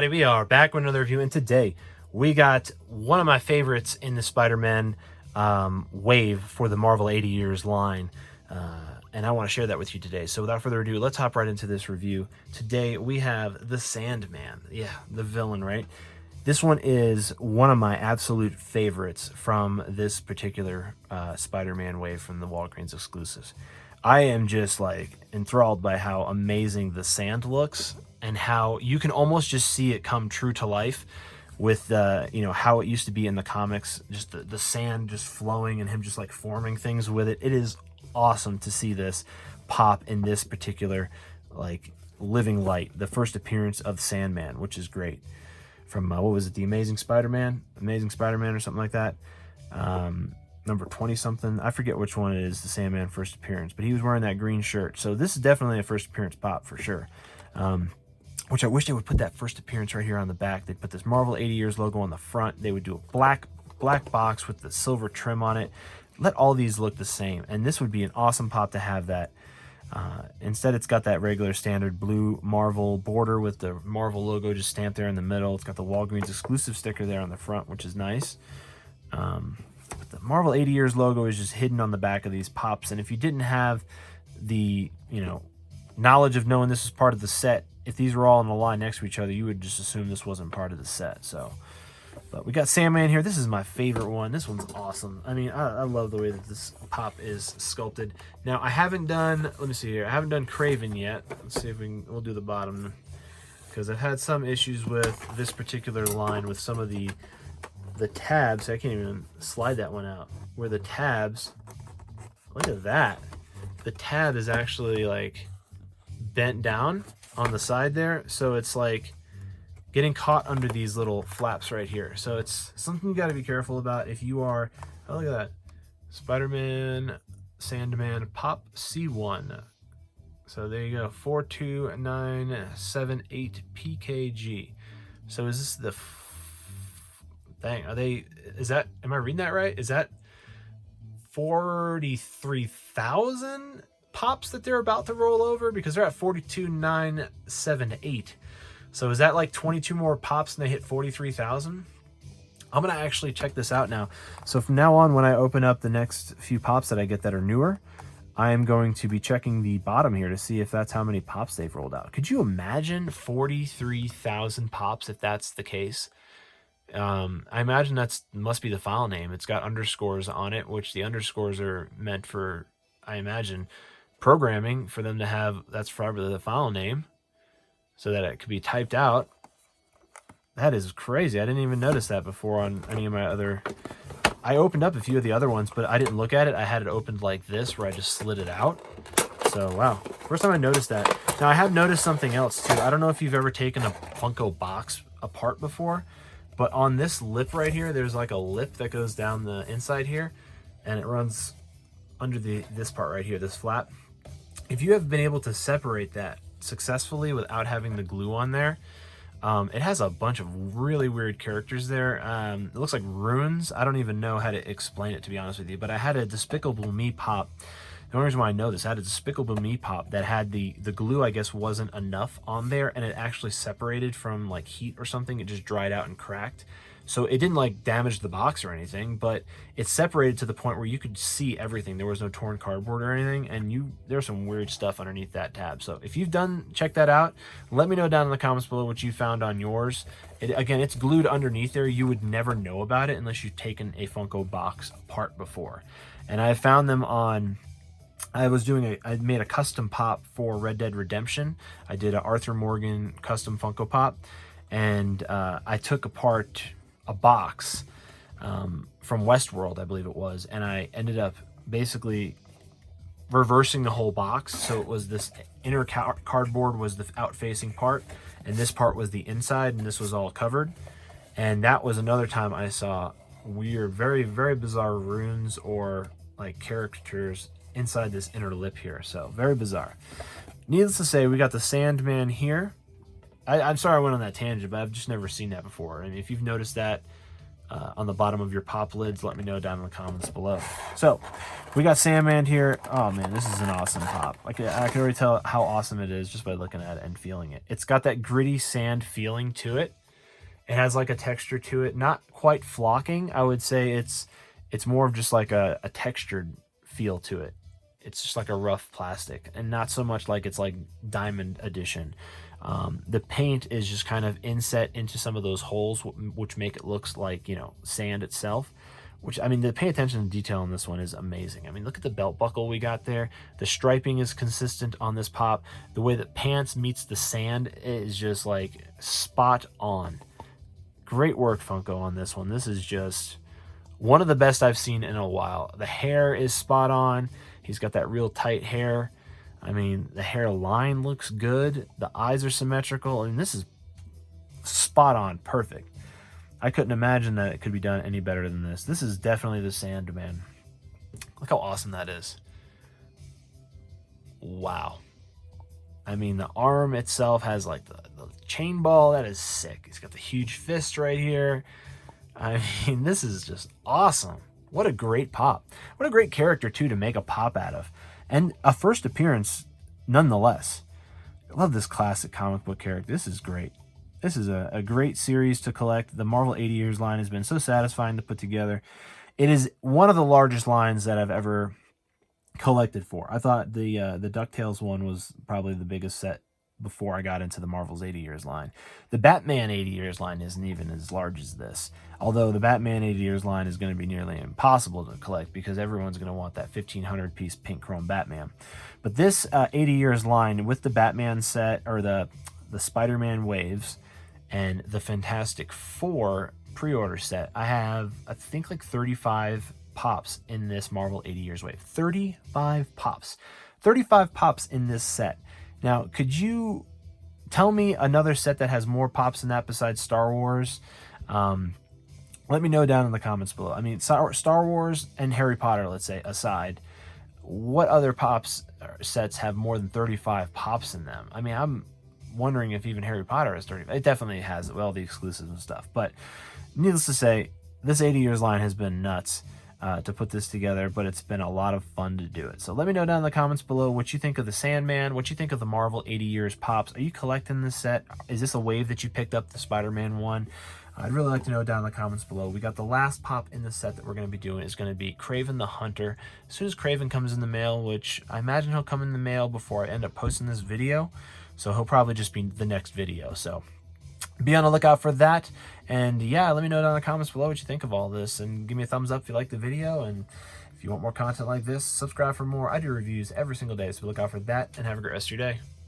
everybody, we are back with another review, and today we got one of my favorites in the Spider-Man wave for the Marvel 80 Years line, and I want to share that with you today. So without further ado, let's hop right into this review. Today we have the Sandman, the villain, right? This one is one of my absolute favorites from this particular Spider-Man wave from the Walgreens exclusives. I am just like enthralled by how amazing the sand looks and how you can almost just see it come true to life with how it used to be in the comics, just the sand just flowing and him just like forming things with it. It is awesome to see this pop in this particular like living light, the first appearance of Sandman, which is great. From what was it, the Amazing Spider-Man or something like that, number 20 something, I forget which one it is, the Sandman first appearance, but he was wearing that green shirt, so this is definitely a first appearance pop for sure. Which I wish they would put that first appearance right here on the back. They'd put this Marvel 80 Years logo on the front. They would do a black box with the silver trim on it. Let all these look the same, and this would be an awesome pop to have that. Instead, it's got that regular standard blue Marvel border with the Marvel logo just stamped there in the middle. It's got the Walgreens exclusive sticker there on the front, which is nice. But the Marvel 80 Years logo is just hidden on the back of these pops, and if you didn't have the knowledge of knowing this is part of the set, if these were all in a line next to each other, you would just assume this wasn't part of the set. So, but we got Sandman here. This is my favorite one. This one's awesome. I mean, I love the way that this pop is sculpted. Now, I haven't done, let me see here. I haven't done Craven yet. Let's see if we'll do the bottom, because I've had some issues with this particular line with some of the tabs. I can't even slide that one out. Where the tabs, look at that. The tab is actually like bent down on the side there, so it's like getting caught under these little flaps right here. So it's something you got to be careful about if you are, oh look at that, Spider-Man Sandman Pop C1. So there you go, 42978 PKG. So is this the dang, am I reading that right? Is that 43,000 pops that they're about to roll over? Because they're at 42,978. So is that like 22 more pops and they hit 43,000? I'm gonna actually check this out now. So from now on, when I open up the next few pops that I get that are newer, I am going to be checking the bottom here to see if that's how many pops they've rolled out. Could you imagine 43,000 pops if that's the case? I imagine must be the file name. It's got underscores on it, which the underscores are meant for, I imagine, programming for them to have. That's probably the file name so that it could be typed out. That is crazy. I didn't even notice that before on any of my other. I opened up a few of the other ones, but I didn't look at it. I had it opened like this where I just slid it out. So wow, first time I noticed that. Now I have noticed something else too. I don't know if you've ever taken a Funko box apart before, but on this lip right here, there's like a lip that goes down the inside here, and it runs under this part right here, this flap. If you have been able to separate that successfully without having the glue on there, it has a bunch of really weird characters there. It looks like runes. I don't even know how to explain it, to be honest with you, but I had a Despicable Me pop. The only reason why I know this, I had a Despicable Me pop that had the glue, I guess, wasn't enough on there, and it actually separated from like heat or something. It just dried out and cracked. So it didn't like damage the box or anything, but it separated to the point where you could see everything. There was no torn cardboard or anything, and there's some weird stuff underneath that tab. So if you've check that out. Let me know down in the comments below what you found on yours. Again, it's glued underneath there. You would never know about it unless you've taken a Funko box apart before. And I found them on. I made a custom pop for Red Dead Redemption. I did an Arthur Morgan custom Funko Pop, and I took apart a box from Westworld, I believe it was, and I ended up basically reversing the whole box. So it was this inner cardboard was the out-facing part, and this part was the inside, and this was all covered. And that was another time I saw weird, very, very bizarre runes or like caricatures inside this inner lip here. So very bizarre. Needless to say, we got the Sandman here. I'm sorry I went on that tangent, but I've just never seen that before. And if you've noticed that, on the bottom of your pop lids, let me know down in the comments below. So we got Sandman here. Oh man, this is an awesome pop. I can already tell how awesome it is just by looking at it and feeling it. It's got that gritty sand feeling to it. It has like a texture to it, not quite flocking. I would say it's more of just like a textured feel to it. It's just like a rough plastic, and not so much like it's like diamond edition. The paint is just kind of inset into some of those holes, which make it looks like, you know, sand itself. Which, I mean, the pay attention to detail on this one is amazing. I mean, look at the belt buckle we got there. The striping is consistent on this pop. The way that pants meets the sand is just like spot on. Great work, Funko, on this one. This is just one of the best I've seen in a while. The hair is spot on. He's got that real tight hair. I mean, the hairline looks good. The eyes are symmetrical. I mean, this is spot on, perfect. I couldn't imagine that it could be done any better than this. This is definitely the Sandman. Look how awesome that is. Wow. I mean, the arm itself has like the chain ball. That is sick. He's got the huge fist right here. I mean, this is just awesome. What a great pop. What a great character, too, to make a pop out of. And a first appearance, nonetheless. I love this classic comic book character. This is great. This is a great series to collect. The Marvel 80 Years line has been so satisfying to put together. It is one of the largest lines that I've ever collected for. I thought the DuckTales one was probably the biggest set before I got into the Marvel's 80 Years line. The Batman 80 Years line isn't even as large as this. Although the Batman 80 Years line is going to be nearly impossible to collect because everyone's going to want that 1,500 piece pink chrome Batman. But this 80 Years line with the Batman set, or the Spider-Man waves, and the Fantastic Four pre-order set, I have, I think, like 35 pops in this Marvel 80 Years wave. 35 pops. 35 pops in this set. Now, could you tell me another set that has more pops than that besides Star Wars? Let me know down in the comments below. I mean, Star Wars and Harry Potter, let's say, aside, what other pops sets have more than 35 pops in them? I mean, I'm wondering if even Harry Potter has 30. It definitely has, well, the exclusives and stuff. But needless to say, this 80 Years line has been nuts to put this together, but it's been a lot of fun to do it. So let me know down in the comments below what you think of the Sandman, what you think of the Marvel 80 Years pops. Are you collecting this set? Is this a wave that you picked up, the Spider-Man one? I'd really like to know down in the comments below. We got the last pop in the set that we're going to be doing is going to be Kraven the Hunter. As soon as Kraven comes in the mail, which I imagine he'll come in the mail before I end up posting this video, so he'll probably just be the next video. So be on the lookout for that. And yeah, let me know down in the comments below what you think of all this, and give me a thumbs up if you like the video. And if you want more content like this, subscribe for more. I do reviews every single day, so look out for that, and have a great rest of your day.